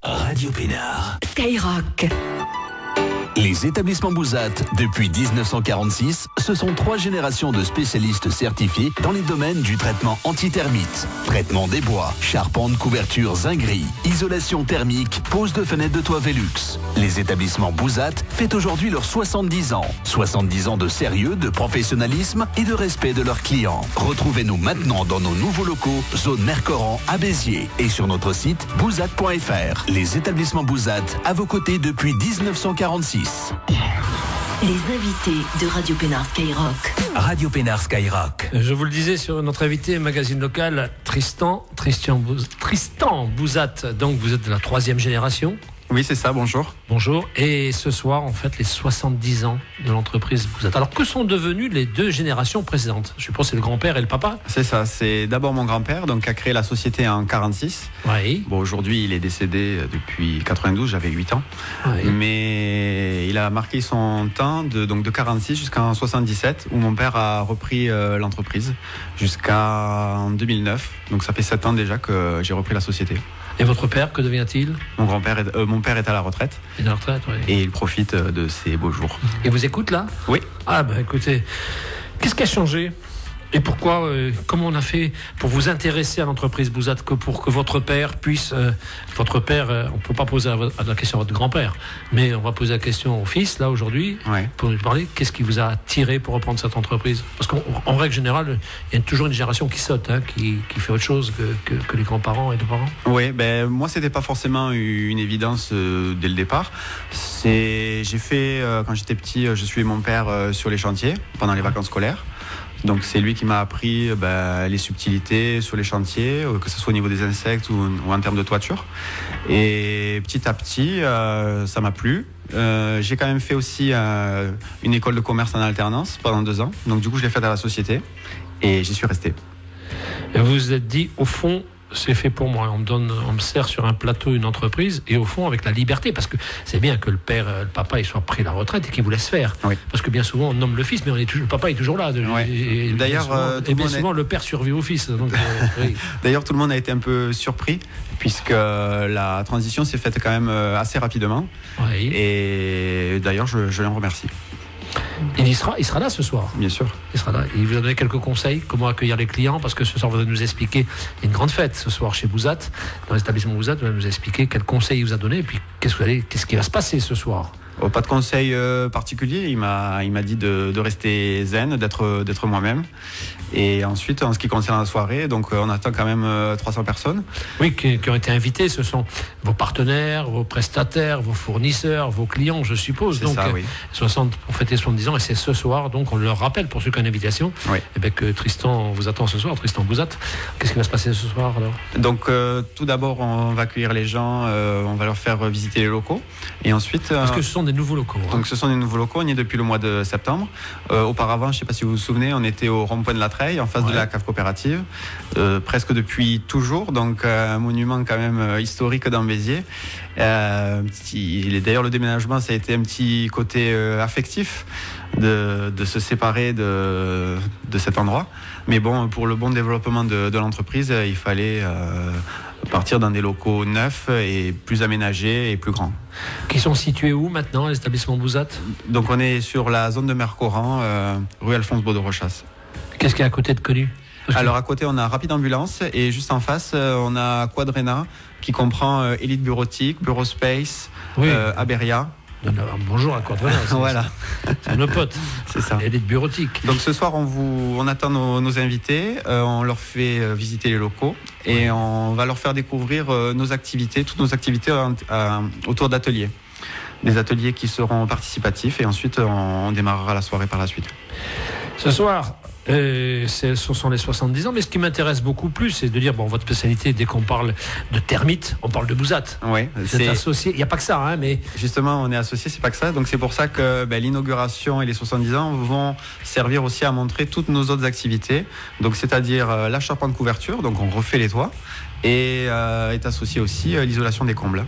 Radio Pénard. Skyrock. Les établissements Bouzat, depuis 1946, ce sont 3 générations de spécialistes certifiés dans les domaines du traitement anti-termites, traitement des bois, charpente, couverture, zinguerie, isolation thermique, pose de fenêtres de toit Velux. Les établissements Bouzat fêtent aujourd'hui leurs 70 ans. 70 ans de sérieux, de professionnalisme et de respect de leurs clients. Retrouvez-nous maintenant dans nos nouveaux locaux, zone Mercoran à Béziers et sur notre site bouzat.fr. Les établissements Bouzat à vos côtés depuis 1946. Les invités de Radio Pénard Skyrock. Radio Pénard Skyrock. Je vous le disais sur notre invité magazine local, Tristan Bouzat. Donc vous êtes de la 3e génération. Oui, c'est ça, bonjour. Bonjour. Et ce soir, en fait, les 70 ans de l'entreprise Bouzat. Alors, que sont devenues les 2 générations précédentes ? Je suppose que c'est le grand-père et le papa. C'est ça, c'est d'abord mon grand-père, donc qui a créé la société en 46. Oui. Bon, aujourd'hui, il est décédé depuis 92, j'avais 8 ans. Oui. Mais il a marqué son temps de 46 jusqu'en 77, où mon père a repris l'entreprise jusqu'en 2009. Donc ça fait 7 ans déjà que j'ai repris la société. Et votre père, que devient-il ? Mon père est à la retraite. Il est à la retraite, oui. Et il profite de ses beaux jours. Et vous écoute là ? Oui. Ah ben écoutez, qu'est-ce qui a changé ? Et pourquoi, comment on a fait pour vous intéresser à l'entreprise Bouzat, pour que votre père puisse... on ne peut pas poser la question à votre grand-père, mais on va poser la question au fils, là, aujourd'hui, Ouais. pour nous parler, qu'est-ce qui vous a attiré pour reprendre cette entreprise ? Parce qu'en règle générale, il y a toujours une génération qui saute, qui fait autre chose que les grands-parents et les parents. Oui, ben moi c'était pas forcément une évidence dès le départ. J'ai fait quand j'étais petit, je suivais mon père sur les chantiers pendant les vacances scolaires. Donc c'est lui qui m'a appris les subtilités sur les chantiers, que ce soit au niveau des insectes ou en termes de toiture. Et petit à petit, ça m'a plu. J'ai quand même fait aussi une école de commerce en alternance pendant 2 ans. Donc du coup, je l'ai faite à la société et j'y suis resté. Et vous vous êtes dit, au fond, c'est fait pour moi. On me sert sur un plateau une entreprise et au fond avec la liberté, parce que c'est bien que le papa, il soit pris à la retraite et qu'il vous laisse faire. Oui. Parce que bien souvent on nomme le fils, mais le papa est toujours là. Ouais. Et D'ailleurs, bien souvent le père survit au fils. Donc, oui. D'ailleurs, tout le monde a été un peu surpris puisque la transition s'est faite quand même assez rapidement. Oui. Et d'ailleurs, je l'en remercie. Et il sera là ce soir. Bien sûr. Il sera là. Il vous a donné quelques conseils, comment accueillir les clients, parce que ce soir, vous allez nous expliquer, il y a une grande fête ce soir chez Bouzat, dans l'établissement Bouzat, vous allez nous expliquer quels conseils il vous a donné, et puis qu'est-ce qui va se passer ce soir. Pas de conseil particulier. Il m'a dit de rester zen, d'être moi-même. Et ensuite, en ce qui concerne la soirée, donc on attend quand même 300 personnes. Oui, qui ont été invités. Ce sont vos partenaires, vos prestataires, vos fournisseurs, vos clients, je suppose. C'est donc, ça, oui. 60 pour fêter 70 ans, et c'est ce soir. Donc, on leur rappelle pour ceux qui ont une invitation. Oui. Et bien que Tristan vous attend ce soir, Tristan Bouzat. Qu'est-ce qui va se passer ce soir alors ? Donc tout d'abord, on va accueillir les gens, on va leur faire visiter les locaux. Et ensuite... Parce que ce sont des nouveaux locaux. Donc ce sont des nouveaux locaux, on y est depuis le mois de septembre. Auparavant, je ne sais pas si vous vous souvenez, on était au rond-point de la Treille, en face de la cave coopérative, presque depuis toujours, donc un monument quand même historique dans Béziers. D'ailleurs, le déménagement, ça a été un petit côté affectif de se séparer de cet endroit. Mais bon, pour le bon développement de l'entreprise, il fallait partir dans des locaux neufs et plus aménagés et plus grands. Qui sont situés où maintenant, les établissements Bouzat ? Donc on est sur la zone de Mercoran, rue Alphonse Baudot-Rochas. Qu'est-ce qu'il y a à côté de connu ? Alors à côté, on a Rapide Ambulance et juste en face, on a Quadrena qui comprend Elite Bureautique, Bureauspace, Oui. Aberia. Bonjour à Quadrena. Voilà. C'est nos potes. C'est ça. Elle est de bureautique. Donc ce soir, on attend nos invités, on leur fait visiter les locaux et on va leur faire découvrir nos activités, toutes nos activités autour d'ateliers. Des ateliers qui seront participatifs et ensuite on démarrera la soirée par la suite. Ce soir, ce sont les 70 ans, mais ce qui m'intéresse beaucoup plus, c'est de dire, votre spécialité, dès qu'on parle de termites, on parle de Bouzat. Oui, c'est associé, il n'y a pas que ça, mais... Justement, on est associé, c'est pas que ça, donc c'est pour ça que l'inauguration et les 70 ans vont servir aussi à montrer toutes nos autres activités, donc c'est-à-dire la charpente couverture, donc on refait les toits, et est associé aussi l'isolation des combles.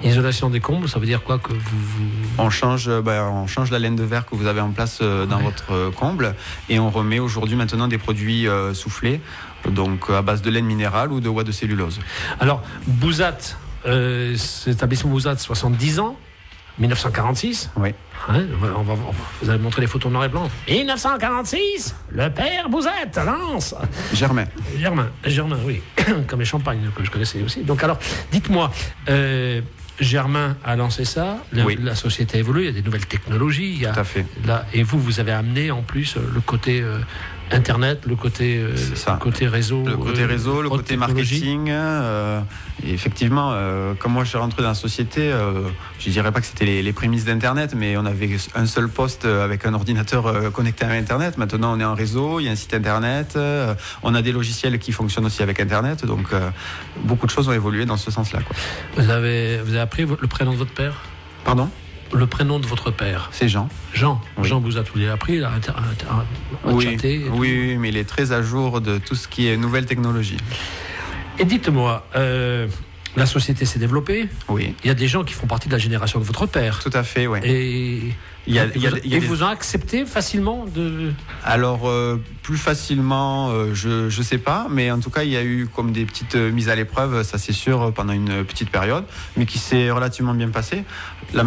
Isolation des combles, ça veut dire quoi que on change la laine de verre que vous avez en place dans votre comble et on remet aujourd'hui maintenant des produits soufflés, donc à base de laine minérale ou de ouate de cellulose. Alors, Bouzat, cet établissement Bouzat, 70 ans, 1946. Oui. Hein, vous allez montrer les photos noir et blanc. 1946, le père Bouzat lance. Germain, oui, comme les champagnes que je connaissais aussi. Donc alors, dites-moi, Germain a lancé ça, la société a évolué, il y a des nouvelles technologies. tout à fait. Et vous avez amené en plus le côté Internet, le côté réseau. Le côté réseau, le côté marketing. Et effectivement, comme moi je suis rentré dans la société, je ne dirais pas que c'était les prémices d'Internet, mais on avait un seul poste avec un ordinateur connecté à Internet. Maintenant, on est en réseau, il y a un site Internet, on a des logiciels qui fonctionnent aussi avec Internet. Donc, beaucoup de choses ont évolué dans ce sens-là, quoi. Vous avez appris le prénom de votre père ? Pardon ? Le prénom de votre père ? C'est Jean. Jean. Oui. Jean Bouzat, vous l'avez appris, là, oui, mais il est très à jour de tout ce qui est nouvelle technologie. Et dites-moi, la société s'est développée. Oui. Il y a des gens qui font partie de la génération de votre père. Tout à fait, oui. Et vous ont accepté facilement de... Alors, plus facilement, je sais pas, mais en tout cas, il y a eu comme des petites mises à l'épreuve, ça c'est sûr, pendant une petite période, mais qui s'est relativement bien passée.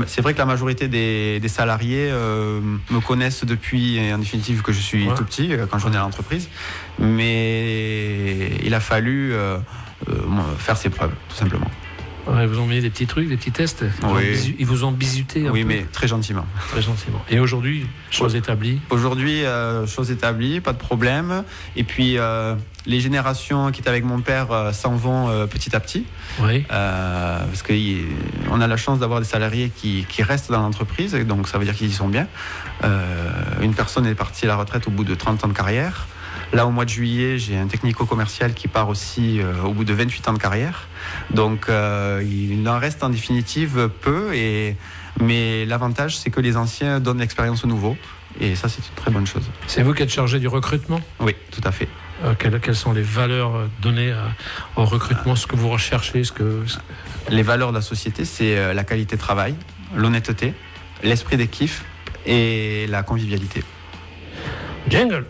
C'est vrai que la majorité des salariés me connaissent depuis, en définitive, que je suis tout petit, quand je venais à l'entreprise, mais il a fallu faire ses preuves, tout simplement. Ouais, ils vous ont mis des petits trucs, des petits tests. Ils vous ont bisuté un peu. Mais très gentiment. Très gentiment. Et aujourd'hui, chose établie. Aujourd'hui, chose établie, pas de problème. Et puis, les générations qui étaient avec mon père s'en vont petit à petit. Oui. Parce qu'on a la chance d'avoir des salariés qui restent dans l'entreprise, donc ça veut dire qu'ils y sont bien. Une personne est partie à la retraite au bout de 30 ans de carrière. Là, au mois de juillet, j'ai un technico-commercial qui part aussi au bout de 28 ans de carrière. Donc, il en reste en définitive peu. Mais l'avantage, c'est que les anciens donnent l'expérience aux nouveaux. Et ça, c'est une très bonne chose. C'est vous qui êtes chargé du recrutement ? Oui, tout à fait. Quelles sont les valeurs données au recrutement, ce que vous recherchez Les valeurs de la société, c'est la qualité de travail, l'honnêteté, l'esprit d'équipe et la convivialité. Jingle.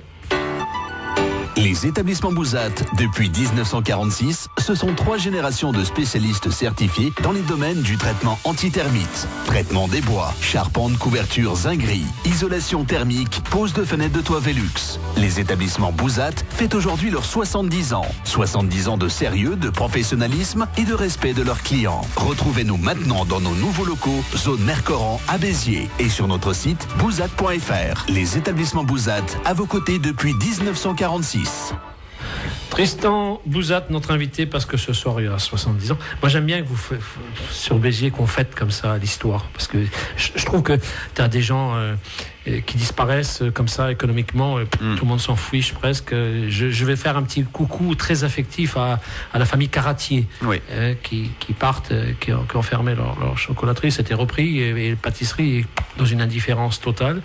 Les établissements Bouzat, depuis 1946, ce sont 3 générations de spécialistes certifiés dans les domaines du traitement anti-termites, traitement des bois, charpente, couverture, zinguerie, isolation thermique, pose de fenêtres de toit Velux. Les établissements Bouzat fêtent aujourd'hui leurs 70 ans. 70 ans de sérieux, de professionnalisme et de respect de leurs clients. Retrouvez-nous maintenant dans nos nouveaux locaux, zone Mercoran à Béziers et sur notre site bouzat.fr. Les établissements Bouzat à vos côtés depuis 1946. Tristan Bouzat, notre invité, parce que ce soir il a 70 ans. Moi j'aime bien que sur Béziers qu'on fête comme ça l'histoire, parce que je trouve que tu as des gens qui disparaissent comme ça économiquement, tout le monde s'en fiche presque. Je vais faire un petit coucou très affectif à la famille Caratier, qui partent, qui ont fermé leur chocolaterie, c'était repris, et pâtisserie dans une indifférence totale,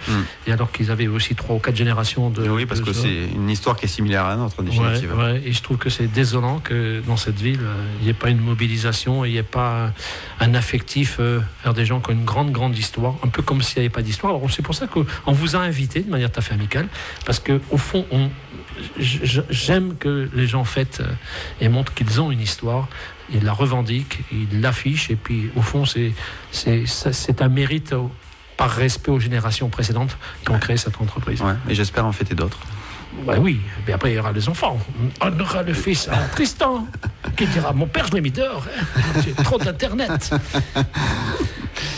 et alors qu'ils avaient aussi 3 ou 4 générations de... Oui, parce que c'est une histoire qui est similaire à la nôtre en définitive. Et je trouve que c'est désolant que dans cette ville, il n'y ait pas une mobilisation, il n'y ait pas un affectif vers des gens qui ont une grande histoire, un peu comme s'il n'y avait pas d'histoire. Alors c'est pour ça qu'on vous a invité de manière tout à fait amicale, parce que au fond, j'aime que les gens fêtent et montrent qu'ils ont une histoire, ils la revendiquent, ils l'affichent, et puis au fond, c'est un mérite par respect aux générations précédentes qui ont créé cette entreprise. Et j'espère en fêter d'autres. Oui, mais après il y aura les enfants. On aura le fils à Tristan qui dira: mon père, je l'ai mis dehors, j'ai trop d'internet.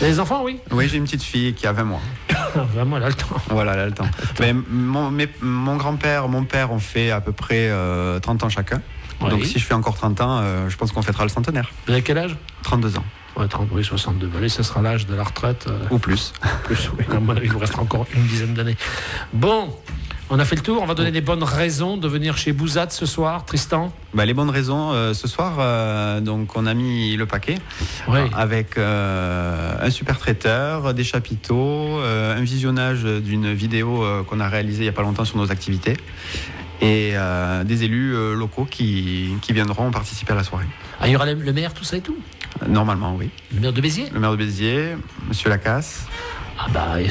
Les enfants, oui. Oui, j'ai une petite fille qui a 20 mois. 20 mois, elle a le temps. Voilà, elle a le temps. Mais mon grand-père, mon père ont fait à peu près 30 ans chacun. Oui. Donc si je fais encore 30 ans, je pense qu'on fêtera le centenaire. Vous avez quel âge ? 32 ans. 62. Allez, ce sera l'âge de la retraite. Ou plus. Plus, oui. À mon avis, il vous restera encore une dizaine d'années. Bon. On a fait le tour, on va donner des bonnes raisons de venir chez Bouzat ce soir, Tristan. Les bonnes raisons, ce soir, donc on a mis le paquet avec un super traiteur, des chapiteaux, un visionnage d'une vidéo qu'on a réalisée il n'y a pas longtemps sur nos activités et des élus locaux qui viendront participer à la soirée. Il y aura le maire, tout ça et tout ? Normalement, oui. Le maire de Béziers ? Le maire de Béziers, Monsieur Lacasse. Ah bah, et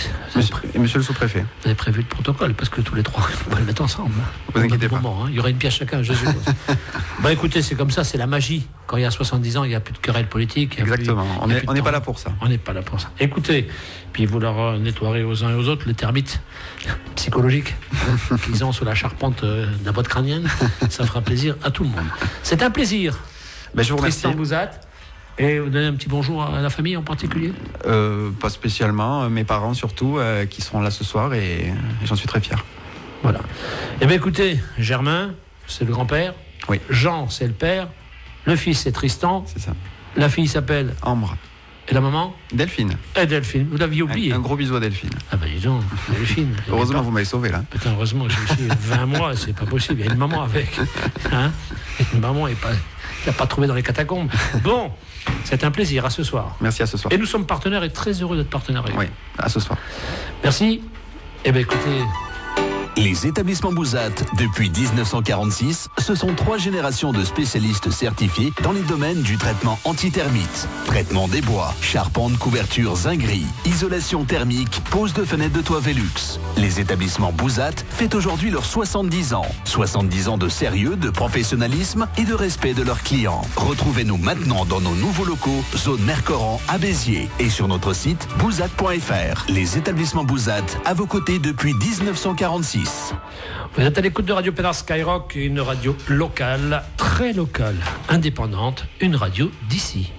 Monsieur le sous-préfet. vous avez prévu le protocole, parce que tous les trois, on va le mettre ensemble. Vous inquiétez pas. Il y aura une pièce chacun, je suppose. Bah écoutez, c'est comme ça, c'est la magie. Quand il y a 70 ans, il n'y a plus de querelle politique. Exactement, on n'est pas là pour ça. On n'est pas là pour ça. Écoutez, puis vous leur nettoierez aux uns et aux autres les termites psychologiques qu'ils ont sur la charpente de la boîte crânienne. Ça fera plaisir à tout le monde. C'est un plaisir. Ben, je vous remercie. Tristan Bouzat. Et vous donnez un petit bonjour à la famille en particulier? Pas spécialement, mes parents surtout, qui seront là ce soir et j'en suis très fier. Voilà. Eh bien écoutez, Germain, c'est le grand-père. Oui. Jean, c'est le père. Le fils, c'est Tristan. C'est ça. La fille s'appelle Ambre. Et la maman? Delphine. Et Delphine. Vous l'aviez oublié. Un gros bisou à Delphine. Ah ben dis donc, Delphine. Heureusement, vous m'avez sauvé là. Putain, heureusement que je suis 20 mois, c'est pas possible. Il y a une maman avec. Hein, une maman, il n'a pas trouvé dans les catacombes. Bon, c'est un plaisir. À ce soir. Merci, à ce soir. Et nous sommes partenaires et très heureux d'être partenaires avec vous. Oui, à ce soir. Merci. Eh bien écoutez... Les établissements Bouzat, depuis 1946, ce sont 3 générations de spécialistes certifiés dans les domaines du traitement anti-termites, traitement des bois, charpente, couverture, zinguerie, isolation thermique, pose de fenêtres de toit Velux. Les établissements Bouzat fêtent aujourd'hui leurs 70 ans. 70 ans de sérieux, de professionnalisme et de respect de leurs clients. Retrouvez-nous maintenant dans nos nouveaux locaux, zone Mercoran à Béziers et sur notre site bouzat.fr. Les établissements Bouzat à vos côtés depuis 1946. Vous êtes à l'écoute de Radio Pénard Skyrock, une radio locale, très locale, indépendante, une radio d'ici.